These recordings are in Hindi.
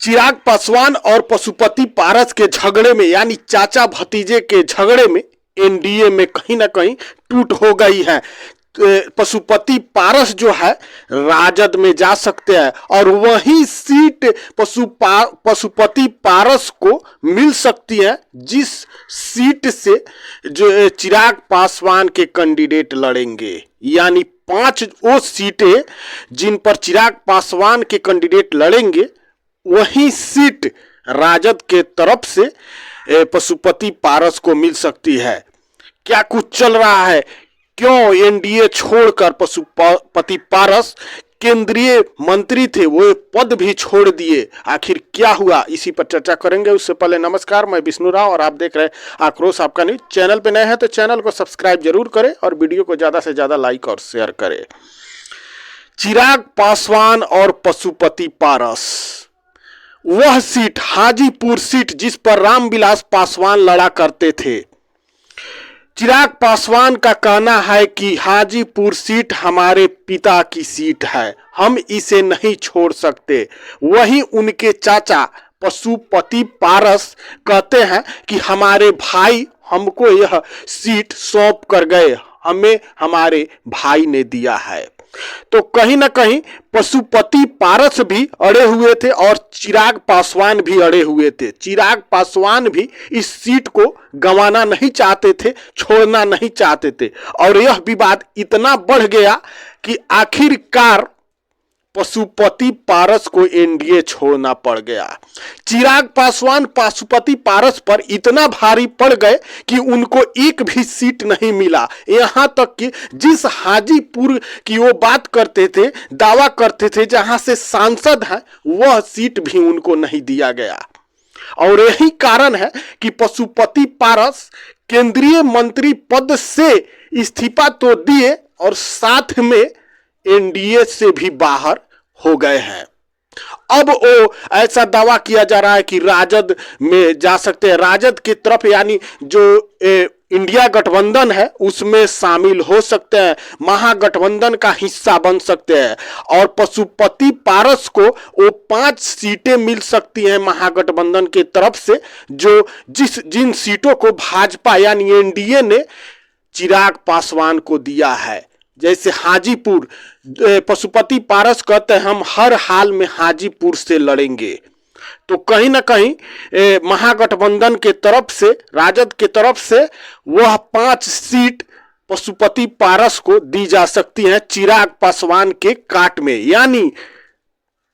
चिराग पासवान और पशुपति पारस के झगड़े में यानी चाचा भतीजे के झगड़े में एनडीए में कहीं ना कहीं टूट हो गई है। पशुपति पारस जो है राजद में जा सकते हैं और वही सीट पशुपति पारस को मिल सकती है जिस सीट से जो चिराग पासवान के कैंडिडेट लड़ेंगे। यानी 5 वो सीटें जिन पर चिराग पासवान के कैंडिडेट लड़ेंगे वही सीट राजद के तरफ से पशुपति पारस को मिल सकती है। क्या कुछ चल रहा है, क्यों एनडीए छोड़कर पशुपति पारस केंद्रीय मंत्री थे वो पद भी छोड़ दिए, आखिर क्या हुआ, इसी पर चर्चा करेंगे। उससे पहले नमस्कार, मैं विष्णु राव और आप देख रहे हैं आक्रोश आपका न्यूज। चैनल पे नए हैं तो चैनल को सब्सक्राइब जरूर करें और वीडियो को ज्यादा से ज्यादा लाइक और शेयर करें। चिराग पासवान और पशुपति पारस, वह सीट हाजीपुर सीट जिस पर रामविलास पासवान लड़ा करते थे। चिराग पासवान का कहना है कि हाजीपुर सीट हमारे पिता की सीट है, हम इसे नहीं छोड़ सकते। वहीं उनके चाचा पशुपति पारस कहते हैं कि हमारे भाई हमको यह सीट सौंप कर गए, हमें हमारे भाई ने दिया है। तो कहीं ना कहीं पशुपति पारस भी अड़े हुए थे और चिराग पासवान भी अड़े हुए थे। चिराग पासवान भी इस सीट को गंवाना नहीं चाहते थे, छोड़ना नहीं चाहते थे और यह विवाद इतना बढ़ गया कि आखिरकार पशुपति पारस को एनडीए छोड़ना पड़ गया। चिराग पासवान पशुपति पारस पर इतना भारी पड़ गए कि उनको एक भी सीट नहीं मिला। यहां तक कि जिस हाजीपुर की वो बात करते थे, दावा करते थे जहां से सांसद हैं, वह सीट भी उनको नहीं दिया गया। और यही कारण है कि पशुपति पारस केंद्रीय मंत्री पद से इस्तीफा तो दिए और साथ में एनडीए से भी बाहर हो गए हैं। अब वो ऐसा दावा किया जा रहा है कि राजद में जा सकते हैं, राजद की तरफ यानी जो इंडिया गठबंधन है उसमें शामिल हो सकते हैं, महागठबंधन का हिस्सा बन सकते हैं और पशुपति पारस को वो 5 सीटें मिल सकती हैं महागठबंधन की तरफ से, जो जिन सीटों को भाजपा यानी एनडीए ने चिराग पासवान को दिया है। जैसे हाजीपुर, पशुपति पारस कहते हैं हम हर हाल में हाजीपुर से लड़ेंगे। तो कहीं ना कहीं महागठबंधन के तरफ से, राजद के तरफ से वह 5 सीट पशुपति पारस को दी जा सकती हैं चिराग पासवान के काट में, यानी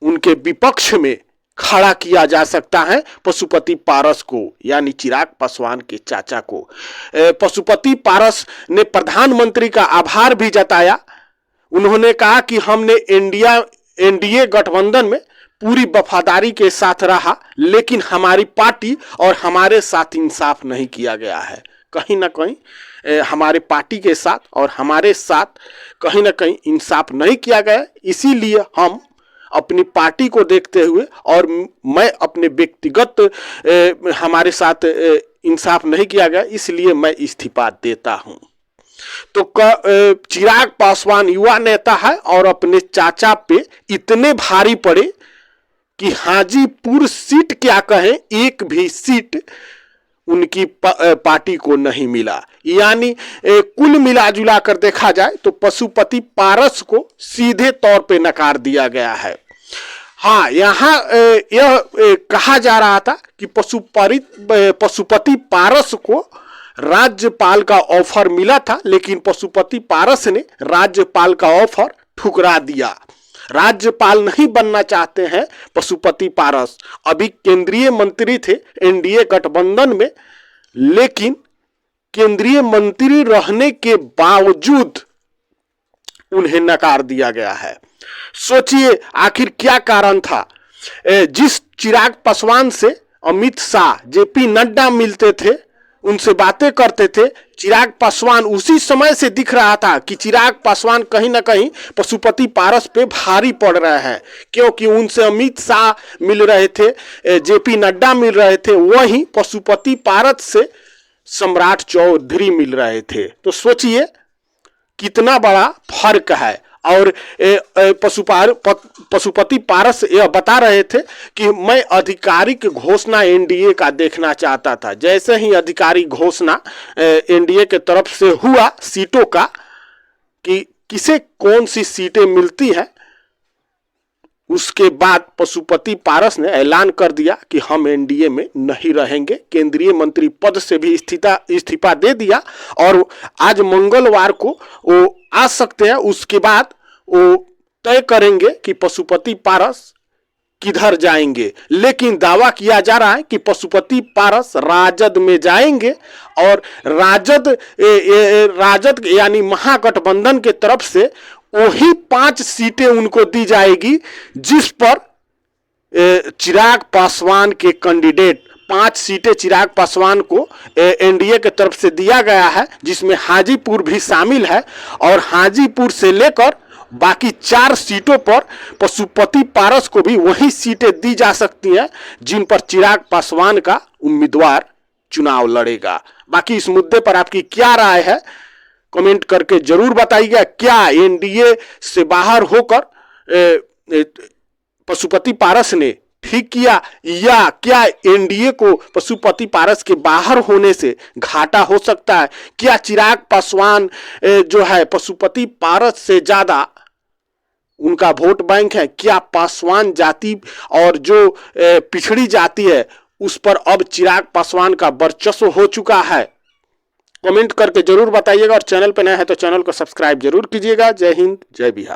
उनके विपक्ष में खड़ा किया जा सकता है पशुपति पारस को, यानी चिराग पासवान के चाचा को। पशुपति पारस ने प्रधानमंत्री का आभार भी जताया। उन्होंने कहा कि हमने एनडीए गठबंधन में पूरी वफादारी के साथ रहा, लेकिन हमारी पार्टी और हमारे साथ इंसाफ नहीं किया गया है। कहीं ना कहीं हमारे पार्टी के साथ और हमारे साथ कहीं ना कहीं इंसाफ नहीं किया गया, इसीलिए हम अपनी पार्टी को देखते हुए और मैं अपने व्यक्तिगत हमारे साथ इंसाफ नहीं किया गया, इसलिए मैं इस्तीफा देता हूं। तो चिराग पासवान युवा नेता है और अपने चाचा पे इतने भारी पड़े कि हाजीपुर सीट क्या कहें, एक भी सीट उनकी पार्टी को नहीं मिला। यानी कुल मिलाजुला कर देखा जाए तो पशुपति पारस को सीधे तौर पे नकार दिया गया है। हाँ, यहाँ यह कहा जा रहा था कि पशुपति पारस को राज्यपाल का ऑफर मिला था, लेकिन पशुपति पारस ने राज्यपाल का ऑफर ठुकरा दिया। राज्यपाल नहीं बनना चाहते हैं पशुपति पारस। अभी केंद्रीय मंत्री थे एनडीए गठबंधन में, लेकिन केंद्रीय मंत्री रहने के बावजूद उन्हें नकार दिया गया है। सोचिए आखिर क्या कारण था। जिस चिराग पासवान से अमित शाह, जेपी नड्डा मिलते थे, उनसे बातें करते थे, चिराग पासवान उसी समय से दिख रहा था कि चिराग पासवान कहीं ना कहीं पशुपति पारस पे भारी पड़ रहे हैं, क्योंकि उनसे अमित शाह मिल रहे थे, जेपी नड्डा मिल रहे थे, वहीं पशुपति पारस से सम्राट चौधरी मिल रहे थे। तो सोचिए कितना बड़ा फर्क है। और पशुपति पारस यह बता रहे थे कि मैं आधिकारिक घोषणा एनडीए का देखना चाहता था। जैसे ही आधिकारिक घोषणा एनडीए के तरफ से हुआ सीटों का कि किसे कौन सी सीटें मिलती है, उसके बाद पशुपति पारस ने ऐलान कर दिया कि हम एनडीए में नहीं रहेंगे। केंद्रीय मंत्री पद से भी इस्तीफा दे दिया और आज मंगलवार को वो आ सकते हैं। उसके बाद वो तय करेंगे कि पशुपति पारस किधर जाएंगे। लेकिन दावा किया जा रहा है कि पशुपति पारस राजद में जाएंगे और राजद यानी महागठबंधन के तरफ से वही 5 सीटें उनको दी जाएगी जिस पर चिराग पासवान के कैंडिडेट 5 सीटें चिराग पासवान को एनडीए के तरफ से दिया गया है, जिसमें हाजीपुर भी शामिल है और हाजीपुर से लेकर बाकी 4 सीटों पर पशुपति पारस को भी वही सीटें दी जा सकती हैं जिन पर चिराग पासवान का उम्मीदवार चुनाव लड़ेगा। बाकी इस मुद्दे पर आपकी क्या राय है कमेंट करके जरूर बताइएगा। क्या एनडीए से बाहर होकर पशुपति पारस ने ठीक किया या क्या एनडीए को पशुपति पारस के बाहर होने से घाटा हो सकता है? क्या चिराग पासवान जो है पशुपति पारस से ज्यादा उनका वोट बैंक है? क्या पासवान जाति और जो पिछड़ी जाति है उस पर अब चिराग पासवान का वर्चस्व हो चुका है? कमेंट करके जरूर बताइएगा और चैनल पर नया है तो चैनल को सब्सक्राइब जरूर कीजिएगा। जय हिंद, जय बिहार।